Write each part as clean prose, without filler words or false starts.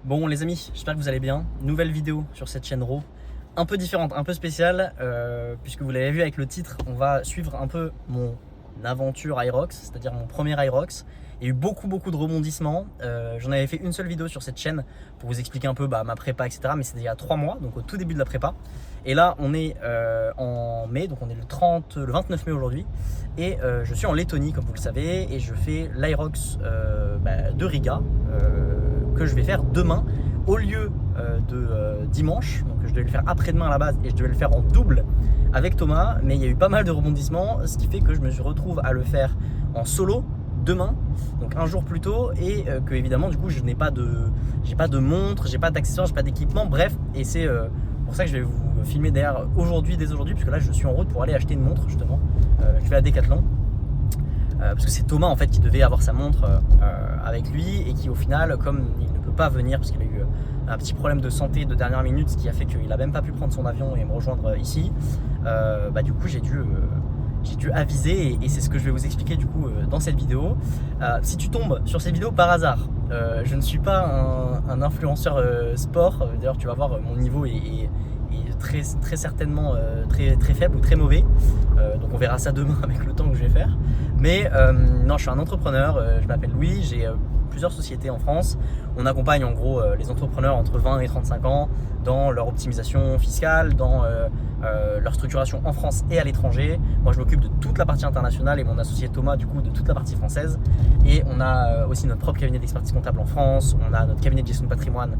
Bon les amis, j'espère que vous allez bien. Nouvelle vidéo sur cette chaîne Raw, un peu différente, un peu spéciale, puisque vous l'avez vu avec le titre, on va suivre un peu mon aventure Hyrox, c'est-à-dire mon premier Hyrox. Il y a eu beaucoup de rebondissements. J'en avais fait une seule vidéo sur cette chaîne pour vous expliquer un peu ma prépa, etc. Mais c'était il y a 3 mois, donc au tout début de la prépa. Et là, on est en mai, donc on est le 29 mai aujourd'hui. Et je suis en Lettonie, comme vous le savez, et je fais l'Hyrox de Riga, que je vais faire demain au lieu de dimanche. Donc je devais le faire après-demain à la base et je devais le faire en double avec Thomas. Mais il y a eu pas mal de rebondissements, ce qui fait que je me retrouve à le faire en solo demain, donc un jour plus tôt, et que évidemment du coup je n'ai pas de montre, j'ai pas d'accessoires, j'ai pas d'équipement, bref, et c'est pour ça que je vais vous filmer d'ailleurs aujourd'hui, dès aujourd'hui, puisque là je suis en route pour aller acheter une montre justement. Je vais à Decathlon parce que c'est Thomas en fait qui devait avoir sa montre avec lui et qui au final, comme il ne peut pas venir parce qu'il a eu un petit problème de santé de dernière minute, ce qui a fait qu'il a même pas pu prendre son avion et me rejoindre ici, du coup j'ai dû aviser, et c'est ce que je vais vous expliquer du coup dans cette vidéo. Si tu tombes sur cette vidéo par hasard, je ne suis pas un influenceur sport. D'ailleurs tu vas voir, mon niveau est très certainement très faible ou très mauvais, donc on verra ça demain avec le temps que je vais faire. Mais non, je suis un entrepreneur, je m'appelle Louis, j'ai plusieurs sociétés en France. On accompagne en gros les entrepreneurs entre 20 et 35 ans dans leur optimisation fiscale, dans leur structuration en France et à l'étranger. Moi je m'occupe de toute la partie internationale et mon associé Thomas du coup de toute la partie française. Et on a aussi notre propre cabinet d'expertise comptable en France, on a notre cabinet de gestion de patrimoine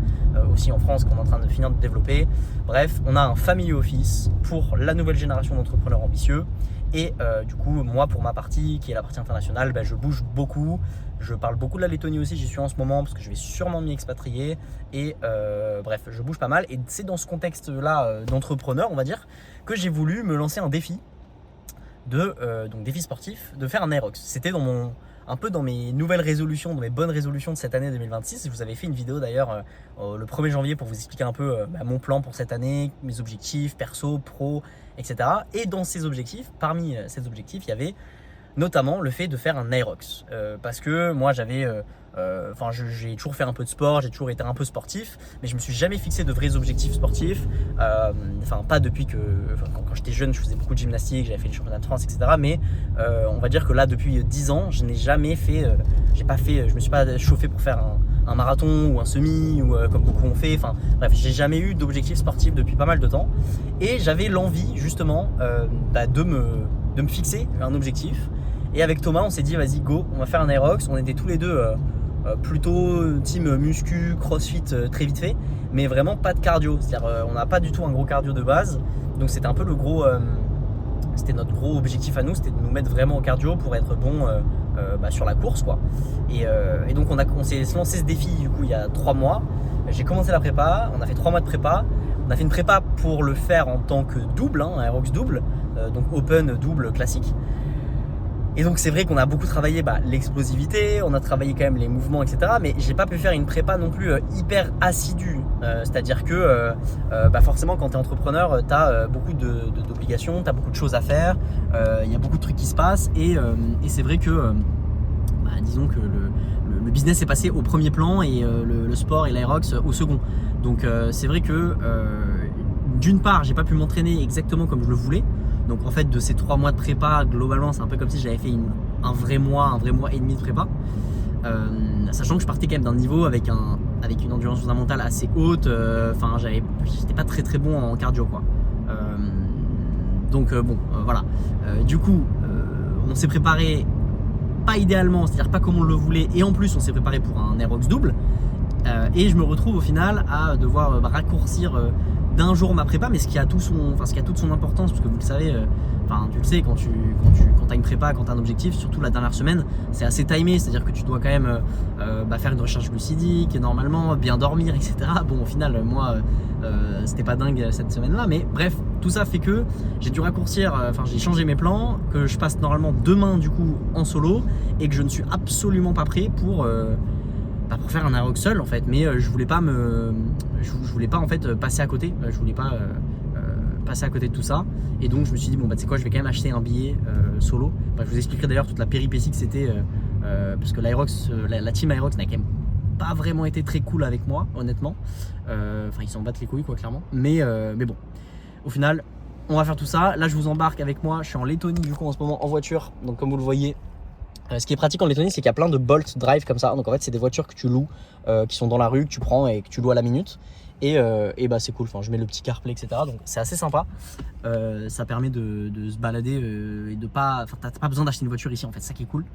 aussi en France qu'on est en train de finir de développer. Bref, on a un family office pour la nouvelle génération d'entrepreneurs ambitieux. Et du coup, moi pour ma partie, qui est la partie internationale, je bouge beaucoup. Je parle beaucoup de la Lettonie aussi, j'y suis en ce moment parce que je vais sûrement m'y expatrier. Et bref, je bouge pas mal. Et c'est dans ce contexte-là d'entrepreneur, on va dire, que j'ai voulu me lancer un défi, donc défi sportif, de faire un Hyrox. C'était un peu dans mes nouvelles résolutions, dans mes bonnes résolutions de cette année 2026. Je vous avais fait une vidéo d'ailleurs le 1er janvier pour vous expliquer un peu mon plan pour cette année, mes objectifs perso, pro, etc. Et dans ces objectifs, parmi ces objectifs, il y avait notamment le fait de faire un Hyrox. Parce que moi j'ai toujours fait un peu de sport, j'ai toujours été un peu sportif, mais je me suis jamais fixé de vrais objectifs sportifs. Pas depuis que, quand j'étais jeune, je faisais beaucoup de gymnastique, j'avais fait les championnats de France, etc. Mais on va dire que là, depuis 10 ans, je n'ai jamais fait, je me suis pas chauffé pour faire un marathon ou un semi ou comme beaucoup ont fait. Enfin bref, j'ai jamais eu d'objectif sportif depuis pas mal de temps, et j'avais l'envie justement de me fixer un objectif. Et avec Thomas, on s'est dit vas-y go, on va faire un Hyrox. On était tous les deux plutôt team muscu, crossfit très vite fait, mais vraiment pas de cardio. C'est-à-dire on n'a pas du tout un gros cardio de base, donc c'était un peu c'était notre gros objectif à nous, c'était de nous mettre vraiment au cardio pour être bon sur la course quoi. Et donc on s'est lancé ce défi du coup il y a 3 mois. J'ai commencé la prépa, on a fait 3 mois de prépa. On a fait une prépa pour le faire en tant que double, un Hyrox double, donc open double classique. Et donc c'est vrai qu'on a beaucoup travaillé l'explosivité, on a travaillé quand même les mouvements, etc. Mais j'ai pas pu faire une prépa non plus hyper assidue. C'est-à-dire que forcément quand tu es entrepreneur, tu as beaucoup d'obligations, tu as beaucoup de choses à faire, il y a beaucoup de trucs qui se passent. Et c'est vrai que disons que le business est passé au premier plan et le sport et l'Hyrox au second. Donc c'est vrai que d'une part j'ai pas pu m'entraîner exactement comme je le voulais. Donc en fait de ces 3 mois de prépa, globalement c'est un peu comme si j'avais fait un vrai mois et demi de prépa, sachant que je partais quand même d'un niveau avec une endurance fondamentale assez haute. J'étais pas très bon en cardio quoi. Voilà. Du coup on s'est préparé pas idéalement, c'est-à-dire pas comme on le voulait, et en plus on s'est préparé pour un Hyrox double, et je me retrouve au final à devoir raccourcir d'un jour ma prépa, mais ce qui a toute son importance, parce que vous le savez, tu le sais, quand tu as une prépa, quand tu as un objectif, surtout la dernière semaine, c'est assez timé, c'est-à-dire que tu dois quand même faire une recharge glucidique, normalement, bien dormir, etc. Bon, au final, moi, c'était pas dingue cette semaine-là, mais bref, tout ça fait que j'ai dû raccourcir, j'ai changé mes plans, que je passe normalement demain du coup en solo, et que je ne suis absolument pas prêt pour faire un Hyrox seul en fait. Mais je voulais pas en fait passer à côté, je voulais pas passer à côté de tout ça, et donc je me suis dit bon tu sais quoi, je vais quand même acheter un billet solo. Je vous expliquerai d'ailleurs toute la péripétie que c'était, parce que l'Hyrox, la team Hyrox n'a quand même pas vraiment été très cool avec moi, honnêtement. Enfin, ils s'en battent les couilles, quoi, clairement. Mais bon, au final, on va faire tout ça. Là, je vous embarque avec moi. Je suis en Lettonie, du coup, en ce moment, en voiture. Donc, comme vous le voyez, ce qui est pratique en Lettonie, c'est qu'il y a plein de Bolt Drive comme ça. Donc, en fait, c'est des voitures que tu loues, qui sont dans la rue, que tu prends et que tu loues à la minute. Et bah, c'est cool. Enfin, je mets le petit CarPlay, etc. Donc, c'est assez sympa. Ça permet de se balader et de pas. Enfin, t'as pas besoin d'acheter une voiture ici, en fait. C'est ça qui est cool.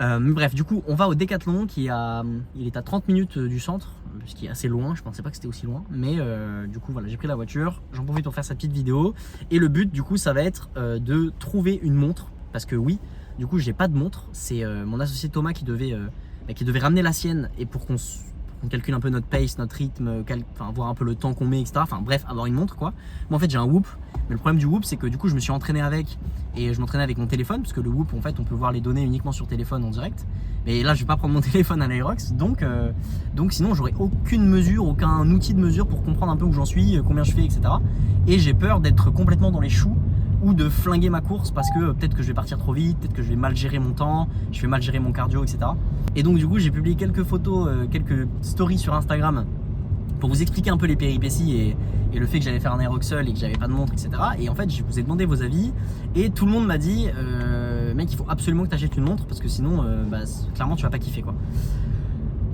Mais bref, du coup, on va au Décathlon il est à 30 minutes du centre, ce qui est assez loin. Je pensais pas que c'était aussi loin, mais du coup, voilà, j'ai pris la voiture. J'en profite pour faire cette petite vidéo. Et le but, du coup, ça va être de trouver une montre, parce que oui, du coup, j'ai pas de montre. C'est mon associé Thomas qui devait ramener la sienne et pour qu'on calcule un peu notre pace, notre rythme, enfin, voir un peu le temps qu'on met, etc. Enfin bref, avoir une montre quoi. Moi en fait j'ai un Whoop, mais le problème du Whoop c'est que du coup je me suis entraîné avec et je m'entraînais avec mon téléphone parce que le Whoop en fait on peut voir les données uniquement sur téléphone en direct. Mais là je vais pas prendre mon téléphone à l'Aerox donc sinon j'aurais aucune mesure, aucun outil de mesure pour comprendre un peu où j'en suis, combien je fais, etc. Et j'ai peur d'être complètement dans les choux ou de flinguer ma course parce que peut-être que je vais partir trop vite, peut-être que je vais mal gérer mon temps, je vais mal gérer mon cardio, etc. Et donc du coup j'ai publié quelques photos, quelques stories sur Instagram pour vous expliquer un peu les péripéties et le fait que j'allais faire un Aerox seul et que j'avais pas de montre, etc. Et en fait je vous ai demandé vos avis et tout le monde m'a dit mec il faut absolument que tu achètes une montre parce que sinon clairement tu vas pas kiffer quoi.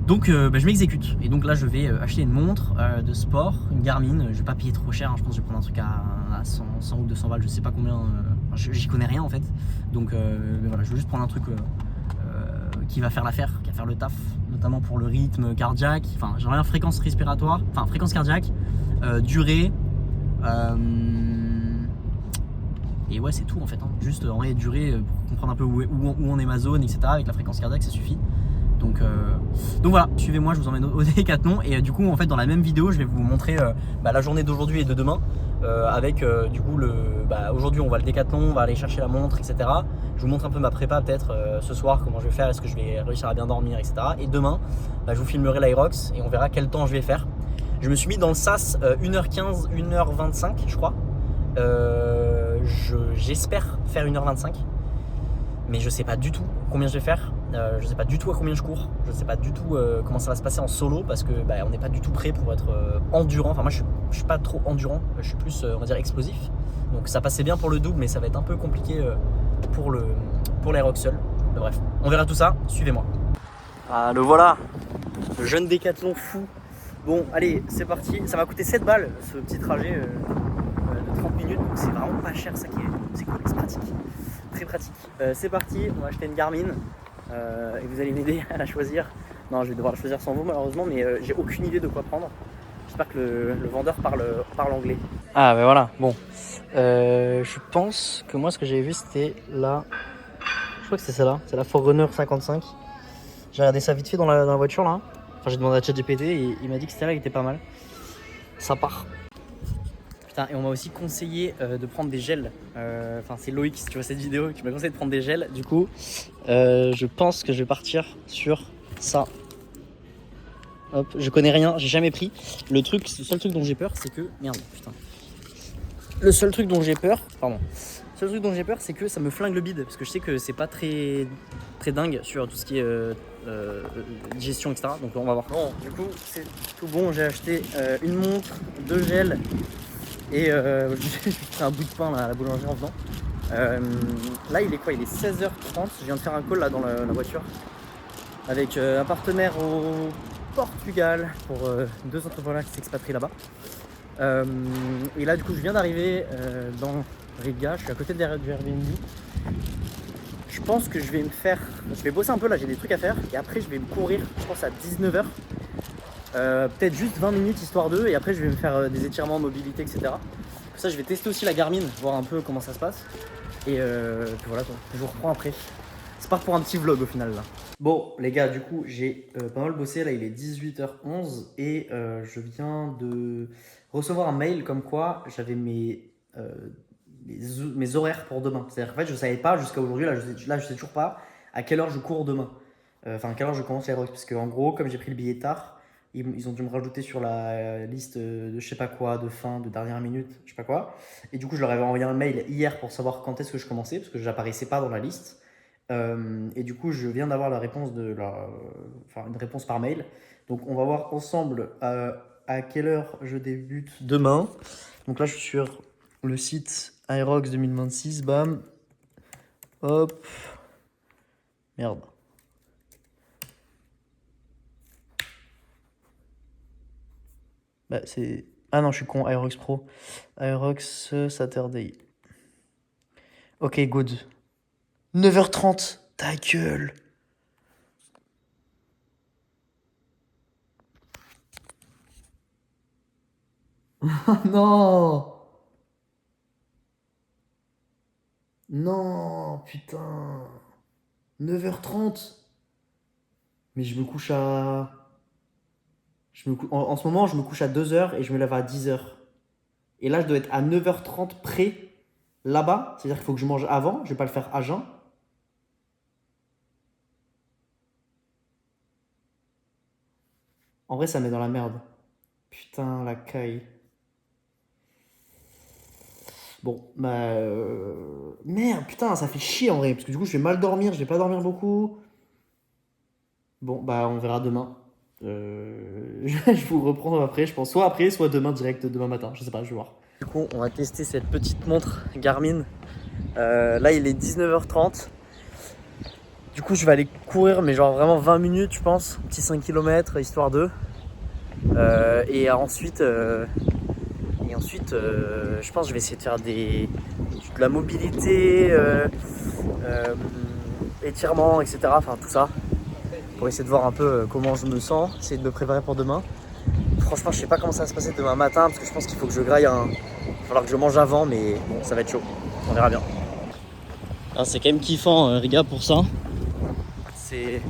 Donc je m'exécute et donc là je vais acheter une montre de sport, une Garmin. Je vais pas payer trop cher, hein. Je pense que je vais prendre un truc à 100 ou 200 balles, je sais pas combien, j'y connais rien en fait. Donc mais voilà, je veux juste prendre un truc qui va faire l'affaire, qui va faire le taf, notamment pour le rythme cardiaque, enfin j'aimerais bien fréquence respiratoire, enfin fréquence cardiaque, durée, et ouais c'est tout en fait, hein. Juste en vrai durée pour comprendre un peu où on est ma zone, etc. Avec la fréquence cardiaque ça suffit. Donc voilà, suivez-moi, je vous emmène au Décathlon et du coup en fait dans la même vidéo je vais vous montrer la journée d'aujourd'hui et de demain avec du coup aujourd'hui on va le Décathlon, on va aller chercher la montre, etc. Je vous montre un peu ma prépa peut-être ce soir, comment je vais faire, est-ce que je vais réussir à bien dormir, etc. Et demain je vous filmerai l'Aerox et on verra quel temps je vais faire. Je me suis mis dans le sas 1h15, 1h25 je crois. J'espère faire 1h25 mais je sais pas du tout combien je vais faire. Je sais pas du tout à combien je cours, je sais pas du tout comment ça va se passer en solo parce que on n'est pas du tout prêt pour être endurant. Enfin moi je suis pas trop endurant, je suis plus on va dire explosif. Donc ça passait bien pour le double mais ça va être un peu compliqué pour l'Aerox seul. Mais bref, on verra tout ça, suivez-moi. Ah le voilà, le jeune Décathlon fou. Bon allez c'est parti, ça m'a coûté 7 balles ce petit trajet de 30 minutes donc c'est vraiment pas cher, ça qui c'est cool, c'est pratique. Très pratique. C'est parti, on va acheter une Garmin et vous allez m'aider à la choisir. Non, je vais devoir la choisir sans vous malheureusement, mais j'ai aucune idée de quoi prendre. J'espère que le vendeur parle anglais. Ah ben voilà, bon. Je pense que moi ce que j'avais vu c'était là. Je crois que c'est celle-là, c'est la Forerunner 55. J'ai regardé ça vite fait dans la voiture là. Enfin j'ai demandé à ChatGPT et il m'a dit que celle-là était pas mal. Ça part. Et on m'a aussi conseillé de prendre des gels. Enfin, c'est Loïc, si tu vois cette vidéo, qui m'a conseillé de prendre des gels. Du coup, je pense que je vais partir sur ça. Hop, je connais rien, j'ai jamais pris. Le seul truc dont j'ai peur, c'est que. Merde, putain. Le seul truc dont j'ai peur, c'est que ça me flingue le bide. Parce que je sais que c'est pas très dingue sur tout ce qui est digestion, etc. Donc on va voir. Bon, du coup, c'est tout bon. J'ai acheté une montre, 2 gels. Et j'ai pris un bout de pain là, à la boulangerie en venant. Là il est quoi? Il est 16h30. Je viens de faire un call là dans la voiture avec un partenaire au Portugal pour 2 entrepreneurs qui s'expatrient là-bas. Et là du coup je viens d'arriver dans Riga, je suis à côté du Airbnb. Je pense que je vais bosser un peu là, j'ai des trucs à faire et après je vais me courir, je pense à 19h. Peut-être juste 20 minutes histoire d'eux et après je vais me faire des étirements, mobilité, etc. Pour ça je vais tester aussi la Garmin, voir un peu comment ça se passe. Et puis voilà quoi, je vous reprends après. C'est pas pour un petit vlog au final là. Bon les gars, du coup j'ai pas mal bossé, là il est 18h11 et je viens de recevoir un mail comme quoi j'avais mes horaires pour demain. C'est-à-dire qu'en fait je savais pas jusqu'à aujourd'hui, là je sais toujours pas à quelle heure je cours demain. Enfin à quelle heure je commence l'Aerox, parce qu'en gros comme j'ai pris le billet tard, ils ont dû me rajouter sur la liste de je sais pas quoi, de fin, de dernière minute, je sais pas quoi. Et du coup, je leur avais envoyé un mail hier pour savoir quand est-ce que je commençais, parce que j'apparaissais pas dans la liste. Et du coup, je viens d'avoir la réponse enfin, une réponse par mail. Donc, on va voir ensemble à quelle heure je débute demain. Donc là, je suis sur le site Aerox 2026. Bam. Hop. Merde. Bah, c'est... Ah non, je suis con. Aerox Pro. Aerox Saturday. Ok, good. 9h30. Ta gueule. Non. Non, putain. 9h30. Mais je me couche à... En ce moment, je me couche à 2h et je me lève à 10h. Et là, je dois être à 9h30 près, là-bas. C'est-à-dire qu'il faut que je mange avant. Je vais pas le faire à jeun. En vrai, ça met dans la merde. Putain, la caille. Bon, bah... Merde, putain, ça fait chier en vrai. Parce que du coup, je vais mal dormir. Je vais pas dormir beaucoup. Bon, bah, on verra demain. Je vous reprends après, je pense. Soit après, soit demain direct, demain matin. Je sais pas, je vais voir. Du coup, on va tester cette petite montre Garmin. Là, il est 19h30. Du coup, je vais aller courir, mais genre vraiment 20 minutes, je pense. Un petit 5 km, histoire de. Et ensuite, je pense que je vais essayer de faire de la mobilité, étirement, etc. Enfin, tout ça. Pour essayer de voir un peu comment je me sens, essayer de me préparer pour demain. Franchement, je sais pas comment ça va se passer demain matin parce que je pense qu'il faut que je graille il va falloir que je mange avant, mais bon, ça va être chaud. On verra bien. C'est quand même kiffant, Riga, pour ça. Il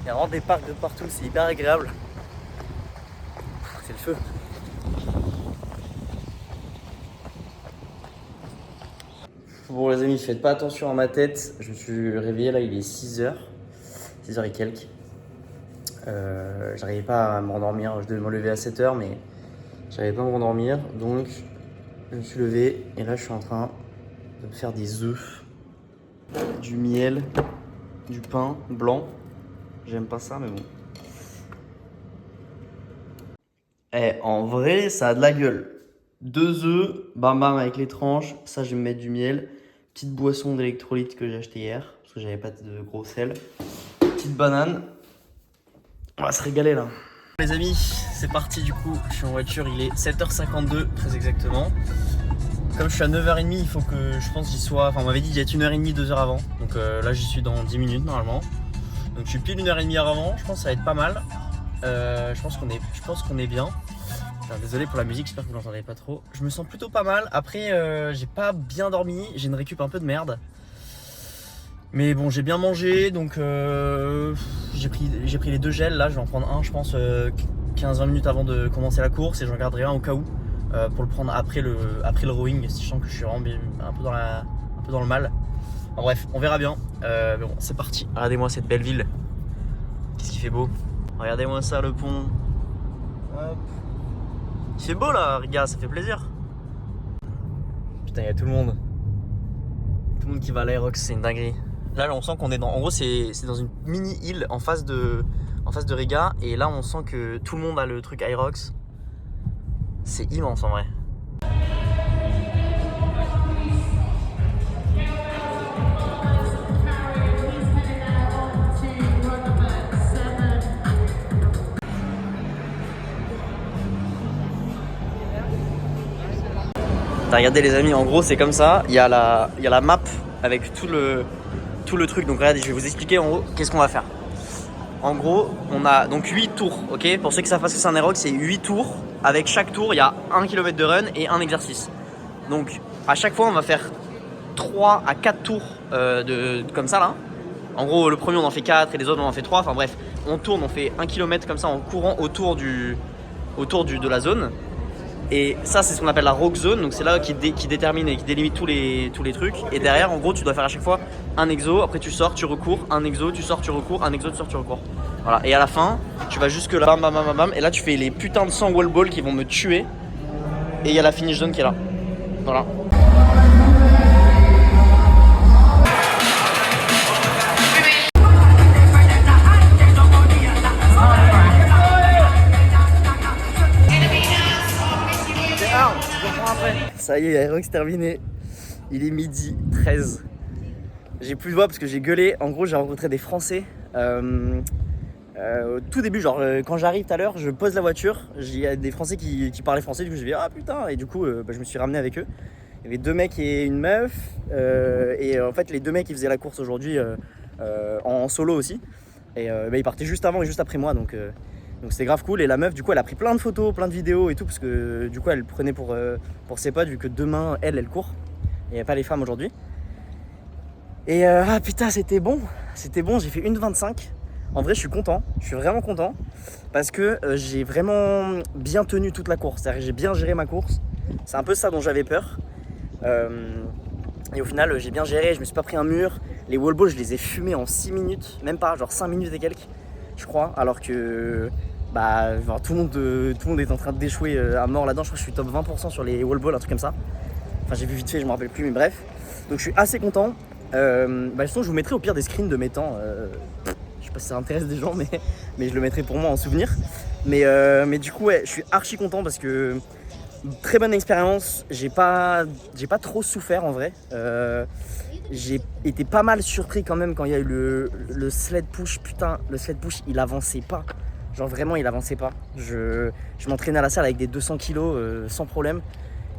y a vraiment des parcs de partout, c'est hyper agréable. C'est le feu. Bon les amis, faites pas attention à ma tête. Je me suis réveillé là, il est 6h. 6h et quelques. J'arrivais pas à m'endormir. Je devais me lever à 7h, mais j'arrivais pas à m'endormir. Donc je me suis levé et là je suis en train de me faire des œufs, du miel, du pain blanc. J'aime pas ça, mais bon. En vrai, ça a de la gueule. 2 œufs, bam bam avec les tranches. Ça, je vais me mettre du miel. Petite boisson d'électrolyte que j'ai acheté hier, parce que j'avais pas de gros sel. Petite banane. On va se régaler là. Les amis, c'est parti du coup. Je suis en voiture, il est 7h52 très exactement. Comme je suis à 9h30, il faut que je pense j'y sois. Enfin, on m'avait dit d'y être 1h30, 2h avant. Donc là, j'y suis dans 10 minutes normalement. Donc je suis pile 1h30 avant. Je pense que ça va être pas mal. Je pense qu'on est bien. Enfin, désolé pour la musique, j'espère que vous l'entendez pas trop. Je me sens plutôt pas mal. Après, j'ai pas bien dormi. J'ai une récup un peu de merde. Mais bon, j'ai bien mangé. Donc j'ai pris les 2 gels. Là, je vais en prendre un, je pense, 15-20 minutes avant de commencer la course. Et j'en garderai un au cas où. Pour le prendre après le rowing. Si je sens que je suis vraiment un peu dans le mal. En bref, on verra bien. Mais bon, c'est parti. Regardez-moi cette belle ville. Qu'est-ce qu'il fait beau. Regardez-moi ça, le pont. Hop. Il fait beau là, regarde, ça fait plaisir. Putain, il y a tout le monde. Tout le monde qui va à l'Aerox, c'est une dinguerie. Là, on sent qu'on est dans... En gros, c'est dans une mini-île en face de Riga. Et là, on sent que tout le monde a le truc Aerox. C'est immense en vrai. Regardez les amis, en gros c'est comme ça, il y a la map avec tout le truc. Donc regardez, je vais vous expliquer en gros qu'est-ce qu'on va faire. En gros, on a donc 8 tours, ok. Pour ceux qui savent pas ce que c'est un Aerox, c'est 8 tours. Avec chaque tour, il y a 1 km de run et un exercice. Donc à chaque fois, on va faire 3 à 4 tours comme ça là. En gros, le premier on en fait 4 et les autres on en fait 3. Enfin bref, on tourne, on fait 1 km comme ça en courant autour de la zone. Et ça, c'est ce qu'on appelle la rock zone. Donc c'est là qui détermine et qui délimite tous les trucs. Et derrière, en gros, tu dois faire à chaque fois un exo. Après, tu sors, tu recours, un exo, tu sors, tu recours, un exo, tu sors, tu recours. Voilà. Et à la fin, tu vas jusque là, bam, bam, bam, bam. Et là, tu fais les putains de 100 wall balls qui vont me tuer. Et il y a la finish zone qui est là. Voilà. Ça y est, Aerox terminé. Il est midi 13. J'ai plus de voix parce que j'ai gueulé. En gros, j'ai rencontré des Français. Au tout début, genre quand j'arrive tout à l'heure, je pose la voiture. Il y a des Français qui parlaient français. Du coup, je vais ah putain. Et du coup, je me suis ramené avec eux. Il y avait 2 mecs et une meuf. Et en fait, les 2 mecs ils faisaient la course aujourd'hui en solo aussi. Et ils partaient juste avant et juste après moi. Donc c'était grave cool. Et la meuf, du coup, elle a pris plein de photos, plein de vidéos et tout. Parce que du coup, elle prenait pour ses potes, vu que demain, elle court. Il n'y avait pas les femmes aujourd'hui. Et ah putain, c'était bon. C'était bon, j'ai fait 1,25. En vrai, je suis content. Je suis vraiment content. Parce que j'ai vraiment bien tenu toute la course. C'est-à-dire que j'ai bien géré ma course. C'est un peu ça dont j'avais peur. Et au final, j'ai bien géré. Je me suis pas pris un mur. Les wall balls, je les ai fumés en 6 minutes. Même pas, genre 5 minutes et quelques, je crois. Alors que tout le monde est en train d'échouer à mort là-dedans. Je crois que je suis top 20% sur les wall balls, un truc comme ça. Enfin, j'ai vu vite fait, je me rappelle plus, mais bref. Donc je suis assez content. Sinon, je vous mettrai au pire des screens de mes temps. Je sais pas si ça intéresse des gens, mais je le mettrai pour moi en souvenir. Mais du coup, ouais, je suis archi content parce que très bonne expérience. J'ai pas trop souffert en vrai. J'ai été pas mal surpris quand même quand il y a eu le sled push. Putain, le sled push, il avançait pas. Genre vraiment, il avançait pas. Je m'entraînais à la salle avec des 200 kilos sans problème.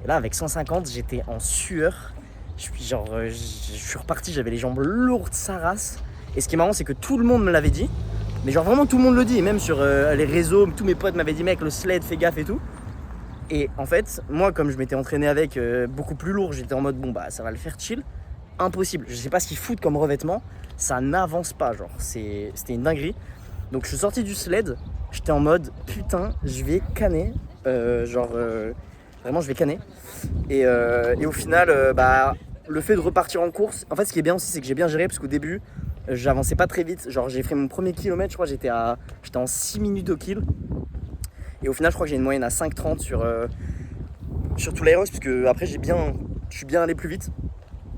Et là, avec 150, j'étais en sueur. Je suis reparti, j'avais les jambes lourdes, sa race. Et ce qui est marrant, c'est que tout le monde me l'avait dit. Mais genre vraiment tout le monde le dit. Et même sur les réseaux, tous mes potes m'avaient dit, mec, le sled, fais gaffe et tout. Et en fait, moi, comme je m'étais entraîné avec beaucoup plus lourd, j'étais en mode, bon, bah, ça va le faire chill. Impossible. Je sais pas ce qu'ils foutent comme revêtement. Ça n'avance pas, genre. C'était une dinguerie. Donc, je suis sorti du sled. J'étais en mode, putain, je vais canner. Vraiment, je vais canner. Et au final, le fait de repartir en course, en fait, ce qui est bien aussi, c'est que j'ai bien géré parce qu'au début, j'avançais pas très vite. Genre, j'ai fait mon premier kilomètre, je crois, j'étais en 6 minutes au kill. Et au final, je crois que j'ai une moyenne à 5,30 sur tout l'aéros, parce que après, je suis bien allé plus vite.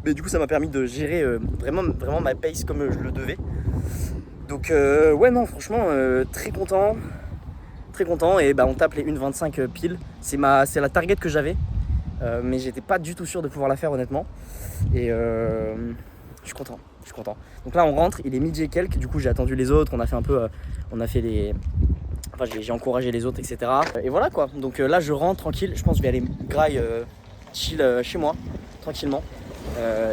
Mais du coup, ça m'a permis de gérer vraiment ma pace comme je le devais. Donc, ouais, non, franchement, très content. Très content. Et on tape les 1,25 pile. C'est la target que j'avais. Mais j'étais pas du tout sûr de pouvoir la faire, honnêtement. Et je suis content. Donc là, on rentre, il est midi et quelques. Du coup, j'ai attendu les autres. On a fait un peu. J'ai encouragé les autres, etc. Et voilà quoi. Donc là, je rentre tranquille. Je pense que je vais aller graille chill chez moi, tranquillement.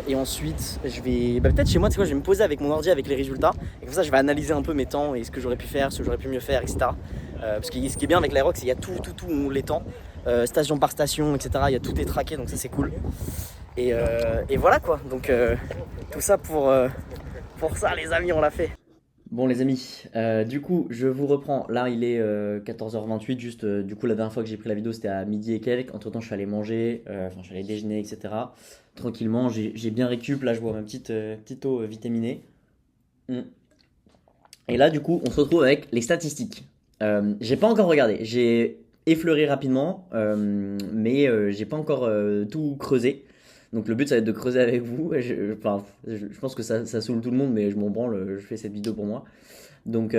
Et ensuite, je vais peut-être chez moi, tu sais quoi, je vais me poser avec mon ordi avec les résultats. Et comme ça, je vais analyser un peu mes temps et ce que j'aurais pu faire, ce que j'aurais pu mieux faire, etc. Parce que ce qui est bien avec l'Aerox, c'est qu'il y a tout les temps, station par station, etc. Il y a tout est traqué, donc ça c'est cool. Et voilà quoi. Donc tout ça pour ça, les amis, on l'a fait. Bon les amis, du coup je vous reprends, là il est 14h28, juste du coup la dernière fois que j'ai pris la vidéo c'était à midi et quelques, entre temps je suis allé manger, je suis allé déjeuner etc. Tranquillement, j'ai bien récup, là je bois ma petite eau vitaminée. Et là du coup on se retrouve avec les statistiques. J'ai pas encore regardé, j'ai effleuré rapidement, mais j'ai pas encore tout creusé. Donc le but ça va être de creuser avec vous. Je pense que ça saoule tout le monde, mais je m'en branle, je fais cette vidéo pour moi. Donc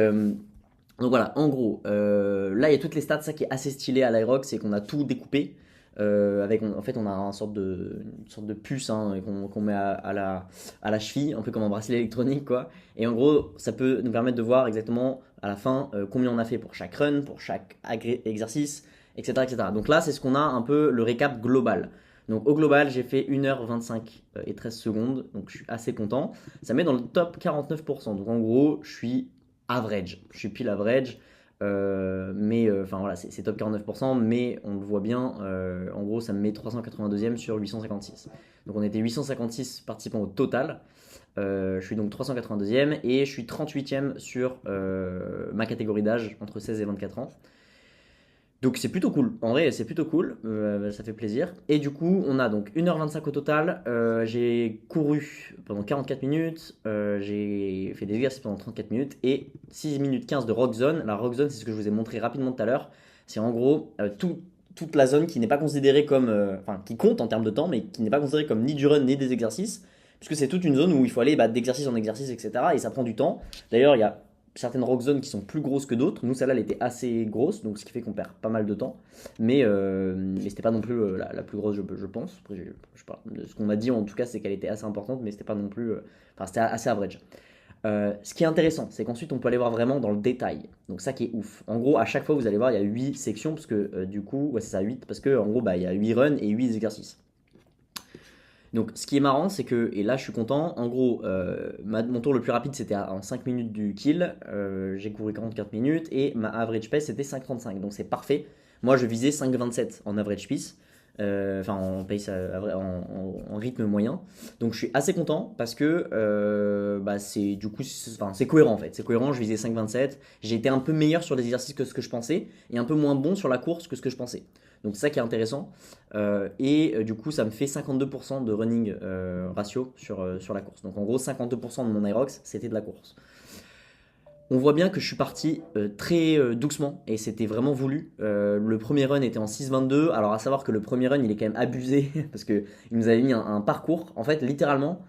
voilà, en gros, là il y a toutes les stats, ça qui est assez stylé à l'Aerox, c'est qu'on a tout découpé. En fait on a une sorte de puce qu'on met à la cheville, un peu comme un bracelet électronique quoi. Et en gros ça peut nous permettre de voir exactement à la fin combien on a fait pour chaque run, pour chaque exercice, etc., etc. Donc là c'est ce qu'on a un peu le récap global. Donc au global, j'ai fait 1h25 et 13 secondes, donc je suis assez content. Ça met dans le top 49%, donc en gros, je suis average. Je suis pile average, voilà, c'est top 49%, mais on le voit bien, en gros, ça me met 382e sur 856. Donc on était 856 participants au total. Je suis donc 382e et je suis 38e sur ma catégorie d'âge, entre 16 et 24 ans. Donc c'est plutôt cool, en vrai c'est plutôt cool, ça fait plaisir. Et du coup on a donc 1h25 au total, j'ai couru pendant 44 minutes, j'ai fait des exercices pendant 34 minutes et 6 minutes 15 de rock zone. La rock zone c'est ce que je vous ai montré rapidement tout à l'heure, c'est en gros toute la zone qui n'est pas considérée comme, qui compte en termes de temps mais qui n'est pas considérée comme ni du run ni des exercices, puisque c'est toute une zone où il faut aller d'exercice en exercice etc. et ça prend du temps. D'ailleurs il y a certaines rock zones qui sont plus grosses que d'autres. Nous, celle-là, elle était assez grosse, donc ce qui fait qu'on perd pas mal de temps. Mais c'était pas non plus la plus grosse, je pense. Après, je sais pas. Ce qu'on m'a dit en tout cas, c'est qu'elle était assez importante, mais c'était pas non plus. Enfin, c'était assez average. Ce qui est intéressant, c'est qu'ensuite on peut aller voir vraiment dans le détail. Donc ça qui est ouf. En gros, à chaque fois, vous allez voir, il y a 8 sections, parce que du coup, ouais, c'est ça, 8 parce que en gros, bah, il y a 8 runs et 8 exercices. Donc ce qui est marrant, c'est que, et là je suis content, en gros, mon tour le plus rapide c'était en 5 minutes du kill, j'ai couru 44 minutes, et ma average pace c'était 5,35, donc c'est parfait. Moi je visais 5,27 en average pace, enfin en pace, en rythme moyen. Donc je suis assez content parce que bah, c'est du coup, enfin, c'est cohérent en fait, c'est cohérent, je visais 5,27, j'ai été un peu meilleur sur les exercices que ce que je pensais, et un peu moins bon sur la course que ce que je pensais. Donc c'est ça qui est intéressant. Du coup, ça me fait 52% de running ratio sur la course. Donc en gros, 52% de mon Aerox, c'était de la course. On voit bien que je suis parti très doucement et c'était vraiment voulu. Le premier run était en 6,22. Alors à savoir que le premier run, il est quand même abusé parce qu'il nous avait mis un parcours. En fait, littéralement,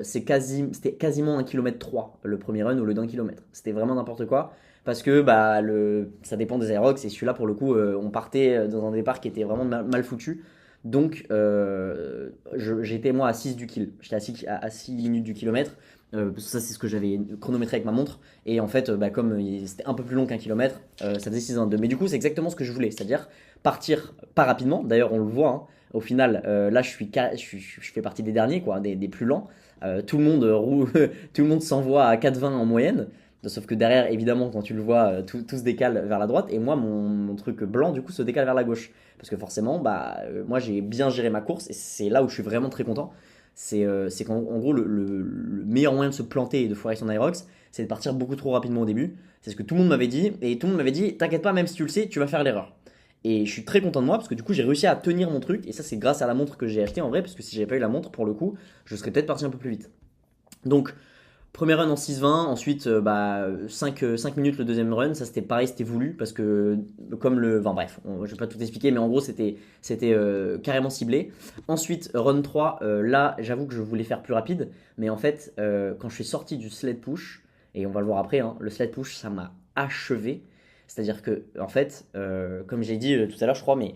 c'était quasiment 1,3 km le premier run au lieu d'1 km. C'était vraiment n'importe quoi parce que bah, ça dépend des Aerox et celui-là, pour le coup, on partait dans un départ qui était vraiment mal foutu. Donc j'étais moi à 6 du kill. J'étais à 6 minutes du kilomètre. Parce que ça, c'est ce que j'avais chronométré avec ma montre. Et en fait, bah, comme c'était un peu plus long qu'un kilomètre, ça faisait 6,22. Mais du coup, c'est exactement ce que je voulais. C'est-à-dire partir pas rapidement. D'ailleurs, on le voit. Hein. Au final, là, je fais partie des derniers, quoi, des plus lents. Tout le monde tout le monde s'envoie à 4,20 en moyenne. Sauf que derrière, évidemment, quand tu le vois, tout se décale vers la droite. Et moi, mon truc blanc, du coup, se décale vers la gauche. Parce que forcément, bah, moi, j'ai bien géré ma course. Et c'est là où je suis vraiment très content. C'est qu'en gros, le meilleur moyen de se planter et de foirer son Aerox, c'est de partir beaucoup trop rapidement au début. C'est ce que tout le monde m'avait dit. Et tout le monde m'avait dit, t'inquiète pas, même si tu le sais, tu vas faire l'erreur. Et je suis très content de moi parce que du coup, j'ai réussi à tenir mon truc. Et ça, c'est grâce à la montre que j'ai achetée en vrai. Parce que si j'avais pas eu la montre, pour le coup, je serais peut-être parti un peu plus vite. Donc, premier run en 6,20, ensuite 5 minutes le deuxième run, ça c'était pareil, c'était voulu parce que comme enfin bref, je vais pas tout expliquer, mais en gros c'était carrément ciblé. Ensuite run 3, là j'avoue que je voulais faire plus rapide, mais en fait quand je suis sorti du sled push, et on va le voir après, hein, le sled push ça m'a achevé, c'est-à-dire que en fait, comme j'ai dit tout à l'heure je crois, mais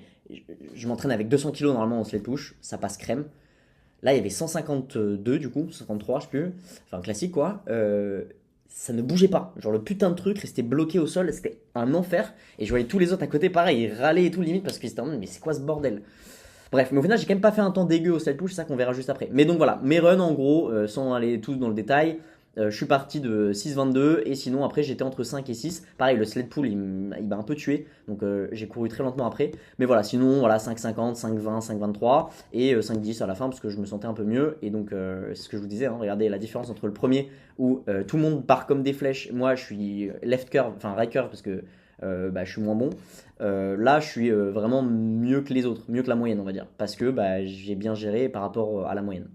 je m'entraîne avec 200 kg normalement en sled push, ça passe crème. Là, il y avait 152 du coup, 53, je sais plus. Enfin, classique quoi. Ça ne bougeait pas. Genre, le putain de truc restait bloqué au sol. C'était un enfer. Et je voyais tous les autres à côté, pareil, ils râlaient et tout, limite, parce qu'ils étaient en mode, mais c'est quoi ce bordel? Bref, mais au final, j'ai quand même pas fait un temps dégueu au sled push, c'est ça qu'on verra juste après. Mais donc voilà, mes runs en gros, sans aller tous dans le détail, je suis parti de 6,22 et sinon après j'étais entre 5 et 6. Pareil, le sled pull il m'a un peu tué, donc j'ai couru très lentement après. Mais voilà, sinon voilà 5,50, 5,20, 5,23 et 5,10 à la fin parce que je me sentais un peu mieux. Et donc c'est ce que je vous disais, hein, regardez la différence entre le premier où tout le monde part comme des flèches. Moi je suis left curve, enfin right curve parce que bah, je suis moins bon. Là, je suis vraiment mieux que les autres, mieux que la moyenne, on va dire, parce que bah, j'ai bien géré par rapport à la moyenne.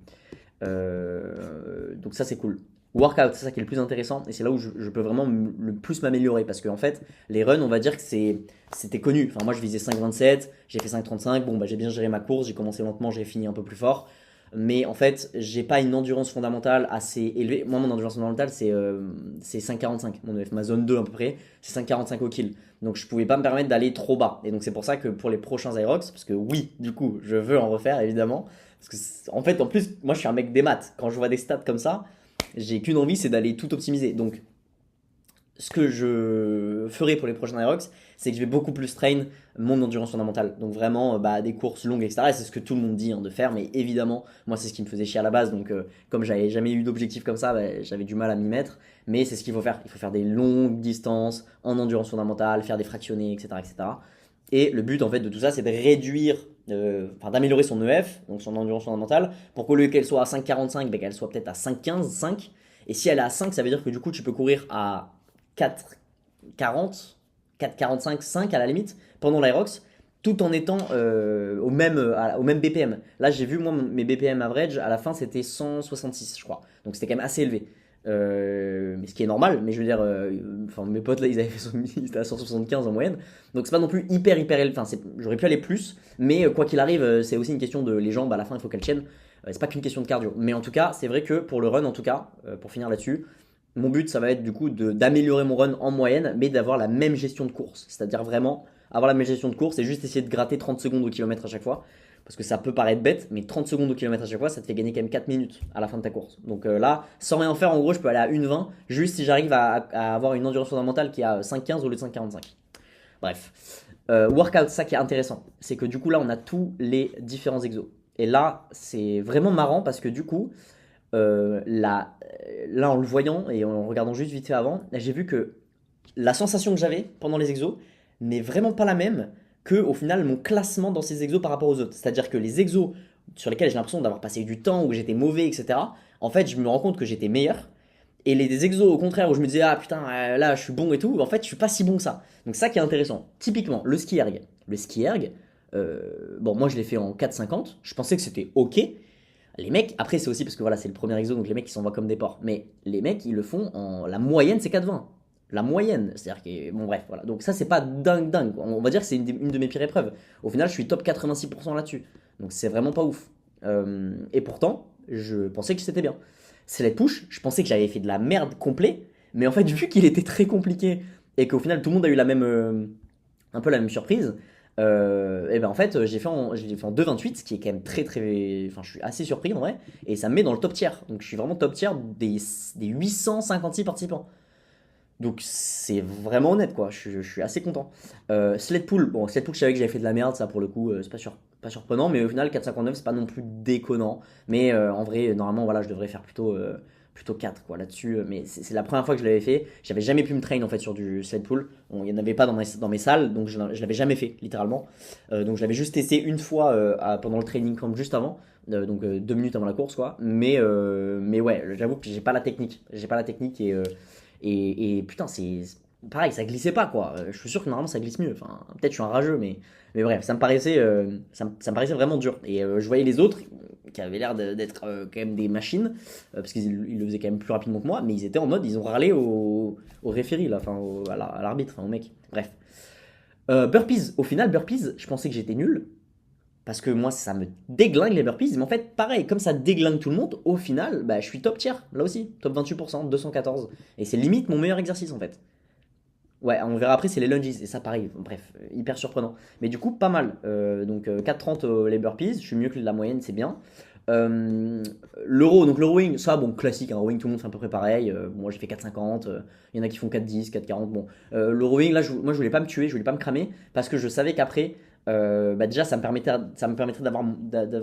Donc ça, c'est cool. Workout, c'est ça qui est le plus intéressant, et c'est là où je peux vraiment le plus m'améliorer, parce qu'en fait, les runs, on va dire que c'était connu. Enfin, moi, je visais 5,27, j'ai fait 5,35, bon, bah, j'ai bien géré ma course, j'ai commencé lentement, j'ai fini un peu plus fort. Mais en fait, j'ai pas une endurance fondamentale assez élevée. Moi, mon endurance fondamentale, c'est 5,45. Ma zone 2 à peu près, c'est 5,45 au kill. Donc, je pouvais pas me permettre d'aller trop bas. Et donc, c'est pour ça que pour les prochains Aerox, parce que oui, du coup, je veux en refaire évidemment. Parce que, en fait, en plus, moi, je suis un mec des maths. Quand je vois des stats comme ça, j'ai qu'une envie, c'est d'aller tout optimiser. Donc, ce que je ferai pour les prochains Aerox, c'est que je vais beaucoup plus train mon endurance fondamentale. Donc vraiment bah, des courses longues, etc. Et c'est ce que tout le monde dit hein, de faire, mais évidemment, moi c'est ce qui me faisait chier à la base. Donc comme j'avais jamais eu d'objectif comme ça, bah, j'avais du mal à m'y mettre. Mais c'est ce qu'il faut faire. Il faut faire des longues distances en endurance fondamentale, faire des fractionnés, etc. etc. Et le but en fait de tout ça, c'est de réduire, enfin d'améliorer son EF, donc son endurance fondamentale, pour qu'au lieu qu'elle soit à 5,45, bah, qu'elle soit peut-être à 5,15, 5. Et si elle est à 5, ça veut dire que du coup tu peux courir à 4,40, 4,45, 5 à la limite pendant l'Aerox, tout en étant au même BPM. Là, j'ai vu, moi, mes BPM average, à la fin, c'était 166, je crois. Donc, c'était quand même assez élevé. Mais ce qui est normal, mais je veux dire, enfin, mes potes là, ils étaient à 175 en moyenne. Donc, c'est pas non plus hyper élevé. Enfin, j'aurais pu aller plus, mais quoi qu'il arrive, c'est aussi une question de les jambes, à la fin, il faut qu'elles tiennent. C'est pas qu'une question de cardio. Mais en tout cas, c'est vrai que pour le run, en tout cas, pour finir là-dessus, mon but, ça va être du coup d'améliorer mon run en moyenne, mais d'avoir la même gestion de course. C'est-à-dire vraiment avoir la même gestion de course et juste essayer de gratter 30 secondes au kilomètre à chaque fois. Parce que ça peut paraître bête, mais 30 secondes au kilomètre à chaque fois, ça te fait gagner quand même 4 minutes à la fin de ta course. Donc là, sans rien faire, en gros, je peux aller à 1,20 juste si j'arrive à avoir une endurance fondamentale qui est à 5,15 au lieu de 5,45. Bref. Workout, ça qui est intéressant, c'est que du coup là, on a tous les différents exos. Et là, c'est vraiment marrant parce que du coup, là, en le voyant et en regardant juste vite fait avant, j'ai vu que la sensation que j'avais pendant les exos n'est vraiment pas la même que au final mon classement dans ces exos par rapport aux autres. C'est-à-dire que les exos sur lesquels j'ai l'impression d'avoir passé du temps, où j'étais mauvais, etc., en fait, je me rends compte que j'étais meilleur. Et des exos au contraire où je me disais ah putain là je suis bon et tout, en fait je suis pas si bon que ça. Donc ça qui est intéressant. Typiquement le ski erg. Le ski erg, bon moi je l'ai fait en 4,50, je pensais que c'était ok. Les mecs, après c'est aussi parce que voilà c'est le premier exo donc les mecs ils s'envoient comme des porcs. Mais les mecs ils le font en... La moyenne c'est 4,20. La moyenne, c'est-à-dire que... Bon bref voilà. Donc ça c'est pas dingue. On va dire que c'est une de mes pires épreuves. Au final je suis top 86% là-dessus. Donc c'est vraiment pas ouf. Et pourtant je pensais que c'était bien. Sled push, je pensais que j'avais fait de la merde complet, mais en fait, vu qu'il était très compliqué et qu'au final tout le monde a eu la même, un peu la même surprise, et ben en fait, j'ai fait en 2,28, ce qui est quand même très. Enfin, je suis assez surpris en vrai, et ça me met dans le top tier. Donc je suis vraiment top tier des 856 participants. Donc c'est vraiment honnête quoi, je suis assez content. Sled pull, bon sled pull je savais que j'avais fait de la merde, ça pour le coup c'est pas surprenant, mais au final 4,59 c'est pas non plus déconnant. Mais en vrai normalement voilà je devrais faire plutôt 4 quoi là-dessus. Mais c'est la première fois que je l'avais fait, j'avais jamais pu me train en fait sur du sled pull. Bon, il n'y en avait pas dans mes salles, donc je l'avais jamais fait littéralement. Donc je l'avais juste testé une fois pendant le training camp juste avant. Donc 2 minutes avant la course quoi. Mais ouais j'avoue que j'ai pas la technique. J'ai pas la technique et putain, c'est pareil, ça glissait pas quoi. Je suis sûr que normalement ça glisse mieux. Enfin, peut-être je suis un rageux, mais bref, ça me paraissait vraiment dur. Et je voyais les autres qui avaient l'air d'être quand même des machines, parce qu'ils le faisaient quand même plus rapidement que moi, mais ils étaient en mode, ils ont râlé au référé, là, enfin à l'arbitre, enfin, au mec. Bref. Burpees, au final, burpees, je pensais que j'étais nul. Parce que moi, ça me déglingue les burpees. Mais en fait, pareil, comme ça déglingue tout le monde, au final, bah, je suis top tier, là aussi. Top 28%, 214. Et c'est limite mon meilleur exercice, en fait. Ouais, on verra après, c'est les lunges. Et ça, pareil, bref, hyper surprenant. Mais du coup, pas mal. Donc, 4,30 les burpees. Je suis mieux que la moyenne, c'est bien. Euh, L'euro, donc le rowing, ça, bon, classique. Un rowing, tout le monde fait à peu près pareil. Moi, j'ai fait 4,50. Il y en a qui font 4,10, 4,40. Bon, le rowing, là, moi, je voulais pas me tuer, je voulais pas me cramer. Parce que je savais qu'après, bah déjà ça me permettrait d'avoir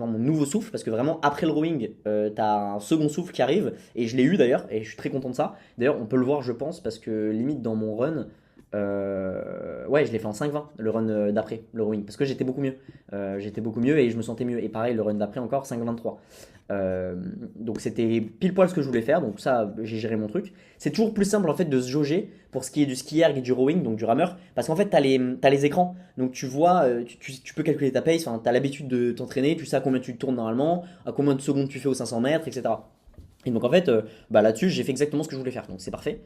mon nouveau souffle parce que vraiment après le rowing t'as un second souffle qui arrive et je l'ai eu d'ailleurs et je suis très content de ça. D'ailleurs on peut le voir je pense parce que limite dans mon run ouais je l'ai fait en 5,20 le run d'après le rowing parce que j'étais beaucoup mieux et je me sentais mieux et pareil le run d'après encore 5,23. Donc c'était pile poil ce que je voulais faire donc ça j'ai géré mon truc. C'est toujours plus simple en fait de se jauger pour ce qui est du ski erg et du rowing donc du rameur parce qu'en fait t'as les écrans donc tu vois tu peux calculer ta pace, enfin t'as l'habitude de t'entraîner, tu sais à combien tu tournes normalement, à combien de secondes tu fais aux 500 mètres, etc. Et donc en fait bah là-dessus j'ai fait exactement ce que je voulais faire donc c'est parfait.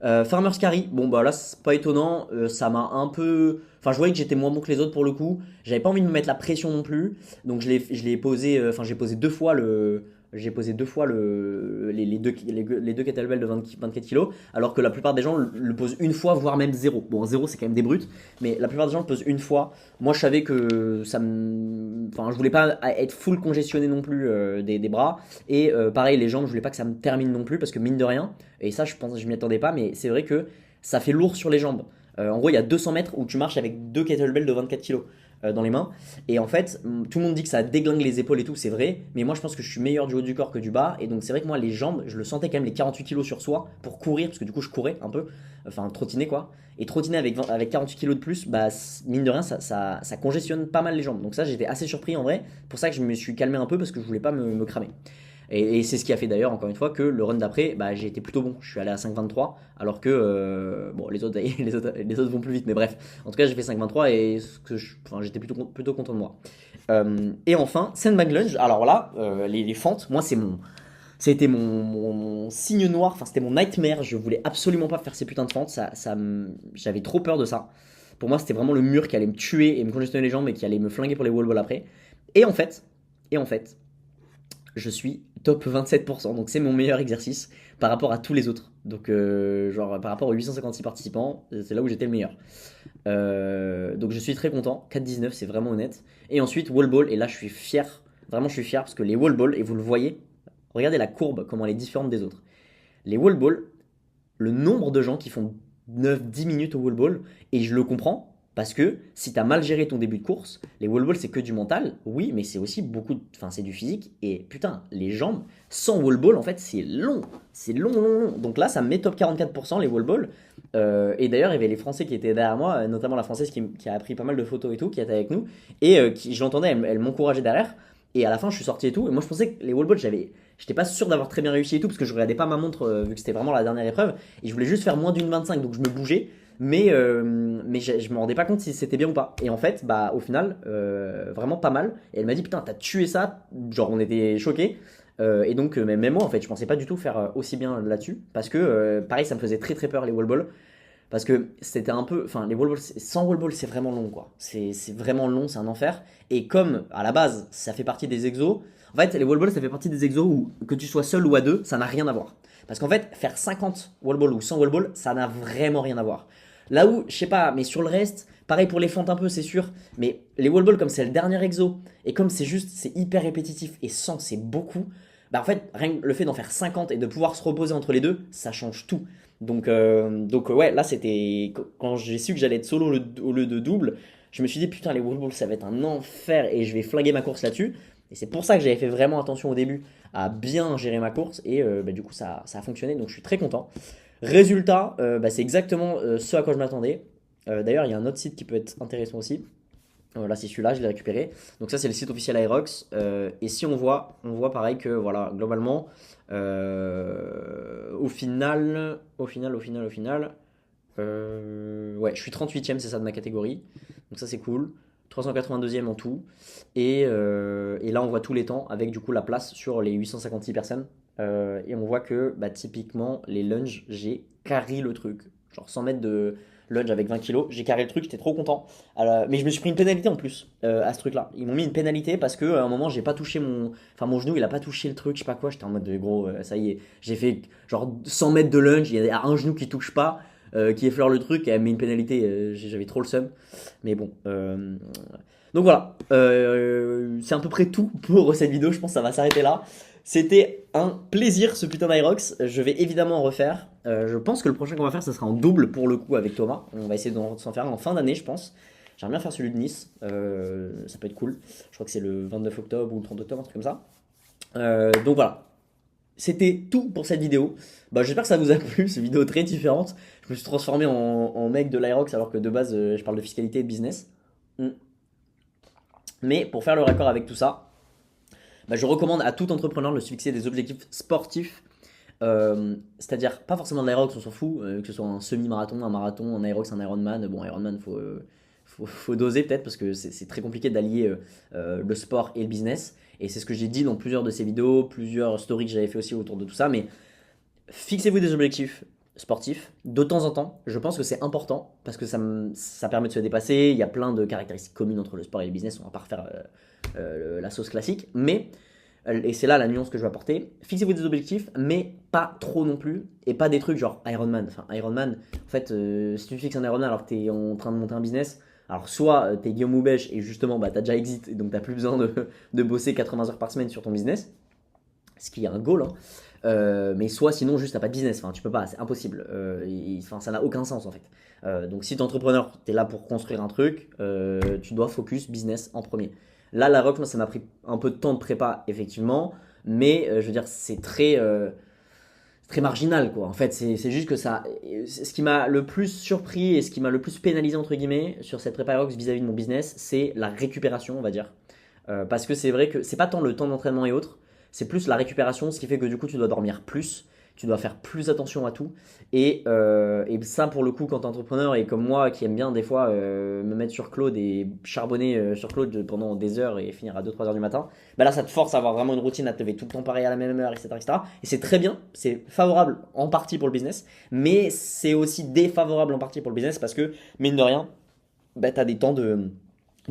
Farmer's Carry, bon bah là c'est pas étonnant, ça m'a un peu... Enfin je voyais que j'étais moins bon que les autres pour le coup, j'avais pas envie de me mettre la pression non plus, donc je l'ai posé, enfin j'ai posé deux fois les deux kettlebells de 24 kilos, alors que la plupart des gens le posent une fois, voire même zéro. Bon, zéro c'est quand même des brutes, mais la plupart des gens le posent une fois. Moi je savais que enfin je voulais pas être full congestionné non plus des bras, et pareil les jambes, je voulais pas que ça me termine non plus, parce que mine de rien, et ça je m'y attendais pas, mais c'est vrai que ça fait lourd sur les jambes. En gros il y a 200 mètres où tu marches avec deux kettlebells de 24 kilos dans les mains. Et en fait, tout le monde dit que ça déglingue les épaules et tout, c'est vrai. Mais moi, je pense que je suis meilleur du haut du corps que du bas. Et donc, c'est vrai que moi, les jambes, je le sentais quand même les 48 kilos sur soi pour courir, parce que du coup, je courais un peu. Enfin, trottiner quoi. Et trottiner avec 48 kilos de plus, bah, mine de rien, ça congestionne pas mal les jambes. Donc, ça, j'étais assez surpris en vrai. Pour ça que je me suis calmé un peu, parce que je voulais pas me cramer. Et c'est ce qui a fait d'ailleurs, encore une fois, que le run d'après, bah, j'ai été plutôt bon. Je suis allé à 5,23, alors que bon, les autres, les autres vont plus vite, mais bref. En tout cas, j'ai fait 5,23 et enfin, j'étais plutôt content de moi. Et enfin, sandbag lunge. Alors là, les fentes, moi, c'était mon signe noir, enfin, c'était mon nightmare. Je voulais absolument pas faire ces putains de fentes. J'avais trop peur de ça. Pour moi, c'était vraiment le mur qui allait me tuer et me congestionner les jambes et qui allait me flinguer pour les wall balls après. Et en fait, je suis top 27%. Donc c'est mon meilleur exercice par rapport à tous les autres. Donc genre par rapport aux 856 participants, c'est là où j'étais le meilleur. Donc je suis très content. 4,19, c'est vraiment honnête. Et ensuite wall ball, et là je suis fier. Vraiment je suis fier parce que les wall ball, et vous le voyez, regardez la courbe, comment elle est différente des autres. Les wall ball, le nombre de gens qui font 9-10 minutes au wall ball, et je le comprends, parce que si tu as mal géré ton début de course, les wall ball c'est que du mental, oui, mais c'est aussi beaucoup, enfin c'est du physique, et putain, les jambes, sans wall ball en fait c'est long, long, long. Donc là ça me met top 44% les wall ball, et d'ailleurs il y avait les Français qui étaient derrière moi, notamment la Française qui a pris pas mal de photos et tout, qui était avec nous, et je l'entendais, elle m'encourageait derrière, et à la fin je suis sorti et tout, et moi je pensais que les wall ball j'étais pas sûr d'avoir très bien réussi et tout, parce que je regardais pas ma montre vu que c'était vraiment la dernière épreuve, et je voulais juste faire moins d'une 25, donc je me bougeais, mais je me rendais pas compte si c'était bien ou pas. Et en fait, bah au final, vraiment pas mal. Et elle m'a dit putain, t'as tué ça. Genre on était choqués. Et donc même moi en fait, je pensais pas du tout faire aussi bien là-dessus, parce que pareil, ça me faisait très très peur les wall balls. Parce que c'était un peu. Enfin, les wall balls, sans wall ball, c'est vraiment long quoi. C'est vraiment long, c'est un enfer. Et comme à la base, ça fait partie des exos. En fait, les wall balls, ça fait partie des exos où que tu sois seul ou à deux, ça n'a rien à voir. Parce qu'en fait, faire 50 wall ball ou 100 wall ball, ça n'a vraiment rien à voir. Là où, je sais pas, mais sur le reste, pareil pour les fentes un peu, c'est sûr. Mais les wall ball, comme c'est le dernier exo, et comme c'est juste, c'est hyper répétitif, et 100, c'est beaucoup. Bah en fait, rien que le fait d'en faire 50 et de pouvoir se reposer entre les deux, ça change tout. Donc ouais, là c'était. Quand j'ai su que j'allais être solo au lieu de double, je me suis dit putain, les wall balls ça va être un enfer et je vais flinguer ma course là-dessus. Et c'est pour ça que j'avais fait vraiment attention au début à bien gérer ma course et bah, du coup ça a fonctionné donc je suis très content. Résultat, bah, c'est exactement ce à quoi je m'attendais. D'ailleurs, il y a un autre site qui peut être intéressant aussi. Là, c'est celui-là, je l'ai récupéré. Donc ça, c'est le site officiel Aerox. Et si on voit pareil que, voilà, globalement, au final, ouais, je suis 38e, c'est ça de ma catégorie. Donc ça, c'est cool. 382e en tout. Et là, on voit tous les temps avec du coup la place sur les 856 personnes. Et on voit que bah, typiquement, les lunges, j'ai carry le truc. Genre 100 mètres de lunge avec 20 kilos. J'ai carré le truc, j'étais trop content. Mais je me suis pris une pénalité en plus à ce truc-là. Ils m'ont mis une pénalité parce que à un moment, j'ai pas touché mon. Enfin, mon genou, il a pas touché le truc, je sais pas quoi. J'étais en mode de gros, ça y est. J'ai fait genre 100 mètres de lunge, il y a un genou qui touche pas qui effleure le truc et elle met une pénalité. J'avais trop le seum. Mais bon. Donc voilà. C'est à peu près tout pour cette vidéo. Je pense que ça va s'arrêter là. C'était un plaisir ce putain d'Irox. Je vais évidemment en refaire. Je pense que le prochain qu'on va faire, ça sera en double pour le coup avec Thomas. On va essayer s'en faire un en fin d'année, je pense. J'aimerais bien faire celui de Nice. Ça peut être cool. Je crois que c'est le 29 octobre ou le 30 octobre, un truc comme ça. Donc voilà. C'était tout pour cette vidéo. Bah, j'espère que ça vous a plu, cette vidéo très différente. Je me suis transformé en mec de l'Irox alors que de base je parle de fiscalité et de business. Mm. Mais pour faire le raccord avec tout ça, bah, je recommande à tout entrepreneur de se fixer des objectifs sportifs. C'est-à-dire pas forcément de l'Irox, on s'en fout, que ce soit un semi-marathon, un marathon, un Irox, un Ironman. Bon, Ironman, faut doser peut-être parce que c'est très compliqué d'allier le sport et le business. Et c'est ce que j'ai dit dans plusieurs de ces vidéos, plusieurs stories que j'avais fait aussi autour de tout ça. Mais fixez-vous des objectifs sportifs de temps en temps. Je pense que c'est important parce que ça permet de se dépasser. Il y a plein de caractéristiques communes entre le sport et le business. On va pas refaire la sauce classique. Mais, et c'est là la nuance que je vais apporter, fixez-vous des objectifs, mais pas trop non plus. Et pas des trucs genre Ironman. Enfin, Ironman, en fait, si tu fixes un Ironman alors que tu es en train de monter un business, alors soit tu es Guillaume Houbèche et justement bah, tu as déjà exit et donc tu n'as plus besoin de bosser 80 heures par semaine sur ton business, ce qui est un goal, hein. Mais soit sinon juste t'as pas de business, enfin tu peux pas, c'est impossible, enfin, ça n'a aucun sens en fait. Donc si t'es entrepreneur, t'es là pour construire un truc, tu dois focus business en premier. Là la rock, moi ça m'a pris un peu de temps de prépa effectivement, mais je veux dire c'est très marginal quoi. En fait c'est juste que ça, ce qui m'a le plus surpris et ce qui m'a le plus pénalisé entre guillemets sur cette prépa rock vis-à-vis de mon business, c'est la récupération on va dire. Parce que c'est vrai que c'est pas tant le temps d'entraînement et autres, c'est plus la récupération, ce qui fait que du coup tu dois dormir plus, tu dois faire plus attention à tout. Et ça pour le coup quand t'es entrepreneur et comme moi qui aime bien des fois me mettre sur Claude et charbonner sur Claude pendant des heures et finir à 2-3 heures du matin, bah là ça te force à avoir vraiment une routine, à te lever tout le temps pareil à la même heure, etc. etc. Et c'est très bien, c'est favorable en partie pour le business, mais c'est aussi défavorable en partie pour le business parce que mine de rien, bah, t'as des temps de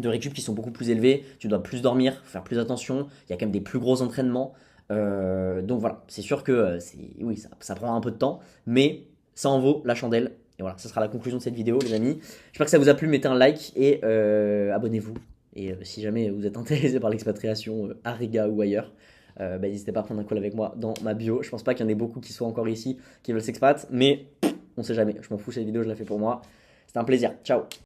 récup qui sont beaucoup plus élevés, tu dois plus dormir, faire plus attention, il y a quand même des plus gros entraînements. Donc voilà, c'est sûr que oui, ça prend un peu de temps, mais ça en vaut la chandelle. Et voilà, ça sera la conclusion de cette vidéo, les amis. J'espère que ça vous a plu. Mettez un like et abonnez-vous. Et si jamais vous êtes intéressé par l'expatriation à Riga ou ailleurs, n'hésitez pas à prendre un call avec moi dans ma bio. Je pense pas qu'il y en ait beaucoup qui soient encore ici, qui veulent s'expat, mais on sait jamais. Je m'en fous, cette vidéo, je la fais pour moi. C'était un plaisir. Ciao.